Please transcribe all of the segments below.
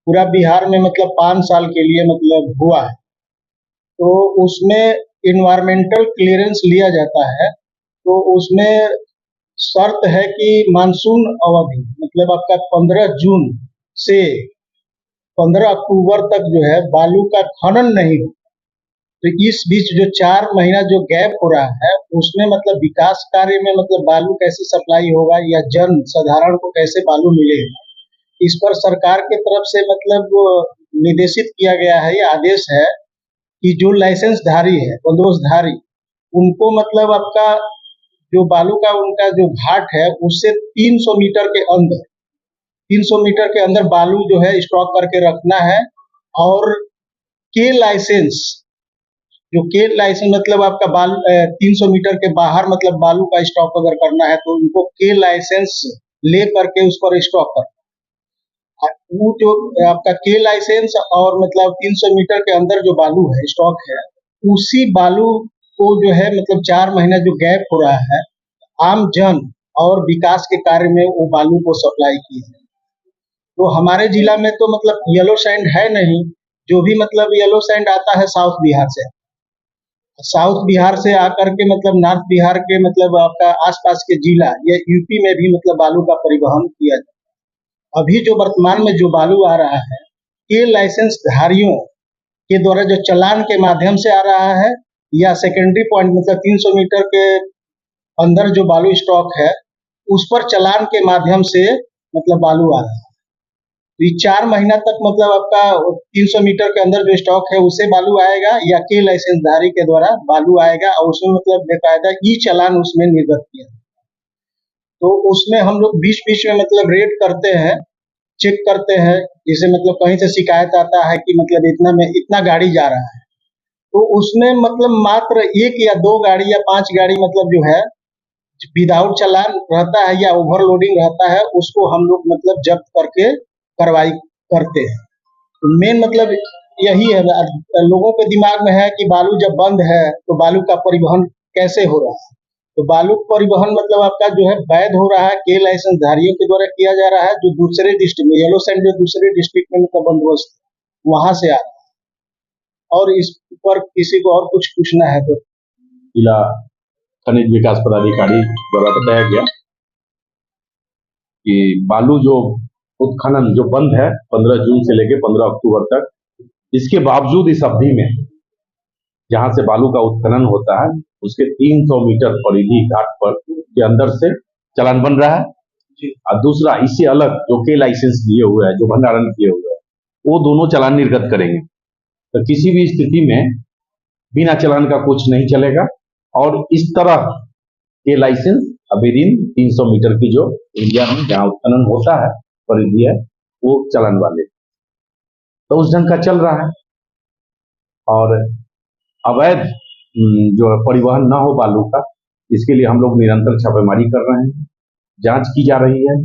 पूरा बिहार में मतलब 5 साल के लिए मतलब हुआ है। तो उसमें इन्वायरमेंटल क्लीयरेंस लिया जाता है, तो उसमें शर्त है कि मानसून अवधि मतलब आपका 15 जून से 15 अक्टूबर तक जो है बालू का खनन नहीं हो। तो इस बीच जो 4 महीना जो गैप हो रहा है, उसमें मतलब विकास कार्य में मतलब बालू कैसे सप्लाई होगा या जन साधारण को कैसे बालू मिलेगा, इस पर सरकार की तरफ से मतलब निर्देशित किया गया है, ये आदेश है कि जो लाइसेंसधारी है, बंदोबस्तधारी, उनको मतलब आपका जो बालू का उनका जो घाट है, उससे 300 मीटर के अंदर 300 मीटर के अंदर बालू जो है स्टॉक करके रखना है। और के लाइसेंस जो के लाइसेंस मतलब आपका 300 मीटर के बाहर मतलब बालू का स्टॉक अगर करना है, तो उनको के लाइसेंस ले करके उस पर स्टॉक करना। वो जो आपका के लाइसेंस और मतलब 300 मीटर के अंदर जो बालू है स्टॉक है, उसी बालू को जो है मतलब 4 महीना जो गैप हो रहा है, आम जन और विकास के कार्य में वो बालू को सप्लाई की है। तो हमारे जिला में तो मतलब येलो सैंड है नहीं, जो भी मतलब येलो सैंड आता है साउथ बिहार से। साउथ बिहार से आकर के मतलब नॉर्थ बिहार के मतलब आपका आसपास के जिला या यूपी में भी मतलब बालू का परिवहन किया जाता है। अभी जो वर्तमान में जो बालू आ रहा है, ये लाइसेंस धारियों के द्वारा जो चालान के माध्यम से आ रहा है, या सेकेंडरी पॉइंट मतलब 300 मीटर के अंदर जो बालू स्टॉक है, उस पर चालान के माध्यम से मतलब बालू आ रहा है। तो ये 4 महीना तक मतलब आपका 300 मीटर के अंदर जो स्टॉक है उससे बालू आएगा, या के लाइसेंसधारी के द्वारा बालू आएगा, और उसमें मतलब बेकायदा ई चालान उसमें निर्गत किया। तो उसमें हम लोग बीच-बीच में मतलब रेड करते हैं, चेक करते हैं, जैसे मतलब कहीं से शिकायत आता है कि मतलब इतना में इतना गाड़ी जा रहा है, तो उसमें मतलब मात्र 1 या 2 गाड़ी या 5 गाड़ी मतलब जो है विदाउट चालान रहता है या ओवरलोडिंग रहता है, उसको हम लोग मतलब जब्त करके कार्रवाई करते हैं। तो मेन मतलब यही है। लोगों के दिमाग में है कि बालू जब बंद है तो बालू का परिवहन कैसे हो रहा है। तो बालू परिवहन मतलब आपका जो है वैध हो रहा है, के लाइसेंस धारियों के द्वारा किया जा रहा है, जो दूसरे डिस्ट्रिक्ट में येलो सैंड जो दूसरे डिस्ट्रिक्ट में मतलब बंदोबस्त वहां से आ रहा है। और इस पर किसी को और कुछ पूछना है तो जिला खनिज विकास पदाधिकारी द्वारा बताया गया कि बालू जो उत्खनन जो बंद है 15 जून से लेकर 15 अक्टूबर तक, इसके बावजूद इस अवधि में जहां से बालू का उत्खनन होता है उसके 300 मीटर परिधि घाट पर के अंदर से चालान बन रहा है। और दूसरा इससे अलग जो के लाइसेंस लिए हुए है, जो भंडारण किए हुए है, वो दोनों चालान निर्गत करेंगे। तो किसी भी स्थिति में बिना चालान का कुछ नहीं चलेगा। और इस तरह के लाइसेंस अभी दिन 300 मीटर की जो एरिया में जहां उत्खनन होता है परिधि है, वो चालान वाले तो उस ढंग का चल रहा है। और अवैध जो परिवहन न हो बालू का, इसके लिए हम लोग निरंतर छापेमारी कर रहे हैं, जांच की जा रही है,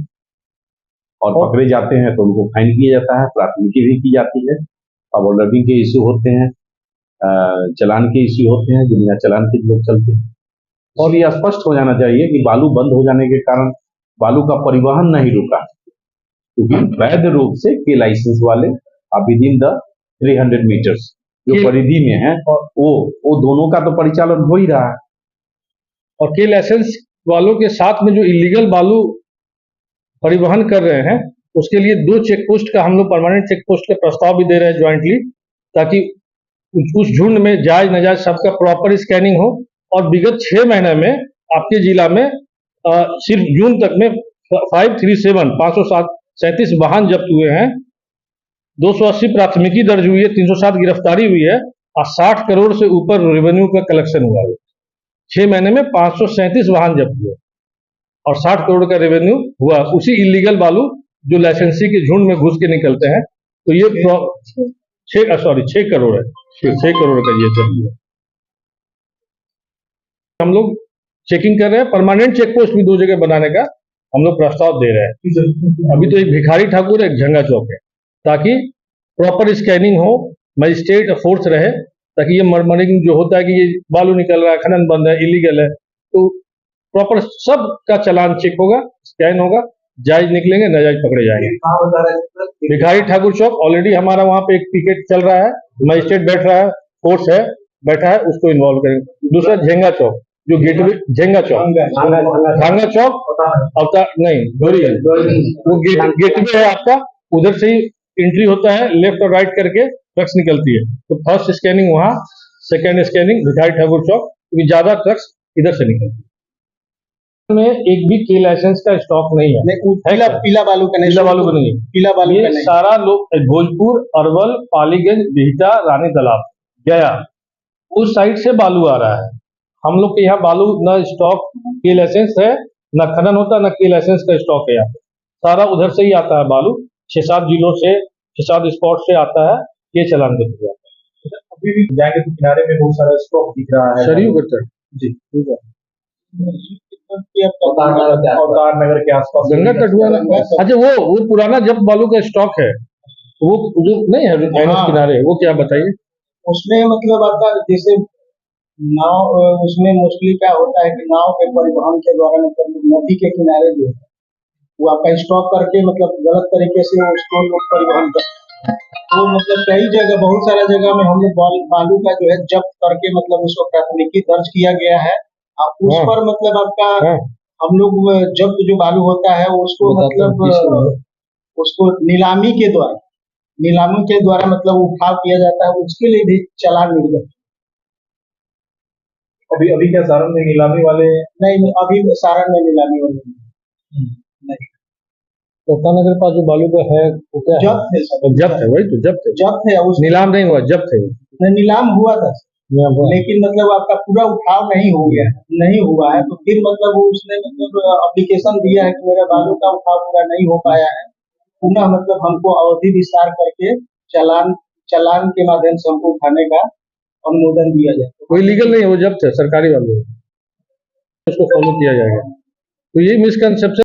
और पकड़े जाते हैं तो उनको फाइन किया जाता है, प्राथमिकी भी की जाती है। अब ऑर्डरिंग के इश्यू होते हैं, चालान के इश्यू होते हैं, जो बिना चालान के लोग चलते हैं। और ये स्पष्ट हो जाना चाहिए कि बालू बंद हो जाने के कारण बालू का परिवहन नहीं रुका, क्योंकि वैध रूप से के लाइसेंस वाले विद इन द 300 मीटर्स जो परिधि में है, वो दोनों का तो परिचालन हो ही रहा है। और के लाइसेंस वालों के साथ में जो इलीगल बालू परिवहन कर रहे हैं, उसके लिए 2 चेक पोस्ट का हम लोग परमानेंट चेक पोस्ट का प्रस्ताव भी दे रहे हैं ज्वाइंटली, ताकि उस झुंड में जायज नाजायज सबका प्रॉपर स्कैनिंग हो। और विगत 6 महीने में आपके जिला में सिर्फ जून तक में 537 वाहन जब्त हुए हैं, 280 प्राथमिकी दर्ज हुई है, 307 गिरफ्तारी हुई है, और 60 करोड़ से ऊपर रेवेन्यू का कलेक्शन हुआ है। 6 महीने में 537 वाहन जब्त हुए और 60 करोड़ का रेवेन्यू हुआ, उसी इलीगल बालू जो लाइसेंसी के झुंड में घुस के निकलते हैं। तो ये 6 करोड़ है, 6 करोड़ का ये चल। हम लोग चेकिंग कर रहे हैं, परमानेंट चेक पोस्ट भी 2 जगह बनाने का हम लोग प्रस्ताव दे रहे हैं। अभी तो एक भिखारी ठाकुर, एक झंगा चौक है, ताकि प्रॉपर स्कैनिंग हो, मजिस्ट्रेट फोर्स रहे, ताकि ये मर्मरिंग जो होता है कि ये बालू निकल रहा है, खनन बंद है, इलीगल है, तो प्रॉपर सब का चालान चेक होगा, स्कैन होगा, जायज निकलेंगे, नाजायज पकड़े जाएंगे। भिखारी ठाकुर चौक ऑलरेडी हमारा वहां पे एक पिकेट चल रहा है, मजिस्ट्रेट बैठ रहा है, फोर्स है बैठा है, उसको इन्वॉल्व करेंगे। दूसरा झेंगा चौक, जो गेटवे झेंगा चौक, भांगा चौक अवतार नहीं धोरी है, वो गेटवे है आपका, उधर से ही एंट्री होता है, लेफ्ट और राइट करके ट्रक्स निकलती है। तो फर्स्ट स्कैनिंग वहां, सेकेंड स्कैनिंग भिखारी ठाकुर चौक, क्योंकि ज्यादा ट्रक्स इधर से निकलती है। में एक भी के लाइसेंस का स्टॉक नहीं है, पीला बालू का नहीं, पीला बालू का नहीं, पीला बालू का ये नहीं। सारा लोग भोजपुर, अरवल, पालीगंज, बिहटा, रानी तालाब, गया उस साइड से बालू आ रहा है। हम लोग के यहाँ बालू न स्टॉक के लाइसेंस है, न खनन होता, न के लाइसेंस का स्टॉक है। यहाँ सारा उधर से ही आता है बालू, 6-7 जिलों से, 6-7 स्पॉट से आता है, ये चलान कर दिया। अभी भी जाएंगे तो किनारे में बहुत सारा स्टॉक दिख रहा है, सरयू का तट जी, ठीक है, अवतार नगर के आसपास गंगा तट हुआ ना। अच्छा वो पुराना जब बालू का स्टॉक है, वो जो नहीं है एनएच किनारे, वो क्या बताइए। उसमें मतलब आपका जैसे नाव, उसमें मोस्टली क्या होता है कि नाव के परिवहन के द्वारा मतलब नदी के किनारे जो है वो आपका स्टॉक करके मतलब गलत तरीके से उसको लोग परिवहन करते हैं। तो मतलब कई जगह, बहुत सारा जगह में हम लोग बालू का जो है जब्त करके मतलब उसको प्राथमिकी दर्ज किया गया है। उस पर मतलब आपका हम लोग जब्त जो बालू होता है उसको मतलब उसको नीलामी के द्वारा मतलब उठाव किया जाता है, उसके लिए भी चालान निर्गत। अभी क्या सारण में नीलामी वाले नहीं, अभी सारण में नीलामी वाले नहीं। नगर पास जो बालू का है वो क्या जब्त है, जब्त है, वही तो जब्त है, उस नीलाम नहीं हुआ, जब्त है। नीलाम हुआ था लेकिन मतलब आपका पूरा उठाव नहीं हुआ है, तो फिर मतलब उसने मतलब एप्लीकेशन दिया है कि मेरा बालू का उठाव पूरा नहीं हो पाया है, पुनः मतलब हमको अवधि विस्तार करके चालान के माध्यम से हमको उठाने का अनुमोदन दिया जाए। कोई लीगल नहीं है, वो जब्त है, सरकारी वाले उसको फॉलो किया जाएगा। तो ये मिसकंसेप्शन